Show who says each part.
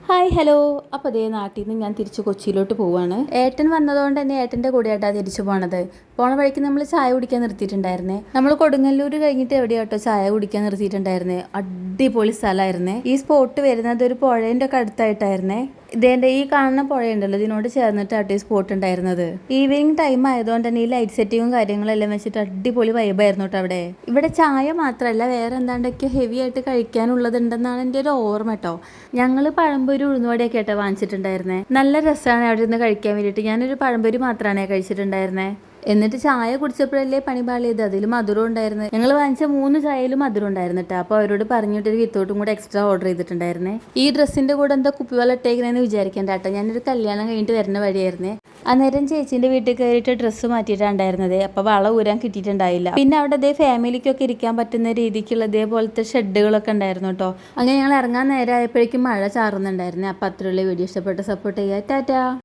Speaker 1: Hi hello. അപ്പോൾ അതേ നാട്ടിൽ നിന്ന് ഞാൻ തിരിച്ച് കൊച്ചിയിലോട്ട് പോവുകയാണ്. ഏട്ടൻ വന്നതുകൊണ്ട് തന്നെ ഏട്ടൻ്റെ കൂടെയായിട്ടാണ് തിരിച്ചു പോണത്. പോണ വഴിക്ക് നമ്മൾ ചായ കുടിക്കാൻ നിർത്തിയിട്ടുണ്ടായിരുന്നേ. നമ്മൾ കൊടുങ്ങല്ലൂർ കഴിഞ്ഞിട്ട് എവിടെയാട്ടോ ചായ കുടിക്കാൻ നിർത്തിയിട്ടുണ്ടായിരുന്നേ. അടിപൊളി സ്ഥലമായിരുന്നേ. ഈ സ്പോട്ട് വരുന്നത് ഒരു പുഴേൻ്റെ ഒക്കെ അടുത്തായിട്ടായിരുന്നേ. ഇതേൻ്റെ ഈ കാണുന്ന പുഴയുണ്ടല്ലോ, ഇതിനോട് ചേർന്നിട്ടാട്ടോ ഈ സ്പോട്ട് ഉണ്ടായിരുന്നത്. ഈവനിങ് ടൈം ആയതുകൊണ്ട് തന്നെ ഈ ലൈറ്റ് സെറ്റിങ്ങും കാര്യങ്ങളെല്ലാം വെച്ചിട്ട് അടിപൊളി വൈബായിരുന്നു കേട്ടോ അവിടെ. ഇവിടെ ചായ മാത്രമല്ല വേറെ എന്താണ്ടൊക്കെ ഹെവി ആയിട്ട് കഴിക്കാനുള്ളതുണ്ടെന്നാണ് എൻ്റെ ഒരു ഓർമ്മ കേട്ടോ. ഞങ്ങൾ പഴംപൊരി ഉഴുന്നുവടയൊക്കെ ആട്ടോ വാങ്ങിച്ചിട്ടുണ്ടായിരുന്നേ. നല്ല രസമാണ് അവിടെ നിന്ന് കഴിക്കാൻ വേണ്ടിയിട്ട്. ഞാനൊരു പഴംപൊരി മാത്രമാണ് കഴിച്ചിട്ടുണ്ടായിരുന്നേ. എന്നിട്ട് ചായ കുടിച്ചപ്പോഴല്ലേ പണി പാളിയത്. അതിൽ മധുരം ഉണ്ടായിരുന്നു. ഞങ്ങൾ വാങ്ങിച്ച 3 ചായയിലും മധുരം ഉണ്ടായിരുന്നു കേട്ടോ. അപ്പോൾ അവരോട് പറഞ്ഞിട്ടൊരു വിത്തോട്ടും കൂടെ എക്സ്ട്രാ ഓർഡർ ചെയ്തിട്ടുണ്ടായിരുന്നേ. ഈ ഡ്രസ്സിൻ്റെ കൂടെ എന്താ കുപ്പിവെള്ളം ഇട്ടേക്കണേന്ന് വിചാരിക്കേണ്ട കേട്ടോ. ഞാനൊരു കല്യാണം കഴിഞ്ഞിട്ട് വരുന്ന വഴിയായിരുന്നേ. അന്നേരം ചേച്ചീൻ്റെ വീട്ടിൽ കയറിയിട്ട് ഡ്രസ്സ് മാറ്റിയിട്ടുണ്ടായിരുന്നത്. അപ്പോൾ വള ഊരാൻ കിട്ടിയിട്ടുണ്ടായില്ല. പിന്നെ അവിടെ അതേ ഫാമിലിക്കൊക്കെ ഇരിക്കാൻ പറ്റുന്ന രീതിക്കുള്ള ഇതേപോലത്തെ ഷെഡുകളൊക്കെ ഉണ്ടായിരുന്നു കേട്ടോ. അങ്ങനെ ഞങ്ങൾ ഇറങ്ങാൻ നേരമായപ്പോഴേക്കും മഴ ചാറുന്നുണ്ടായിരുന്നേ. അപ്പോൾ അത്രയുള്ള വീഡിയോ ഇഷ്ടപ്പെട്ട് സപ്പോർട്ട് ചെയ്യുക. ടാറ്റാ.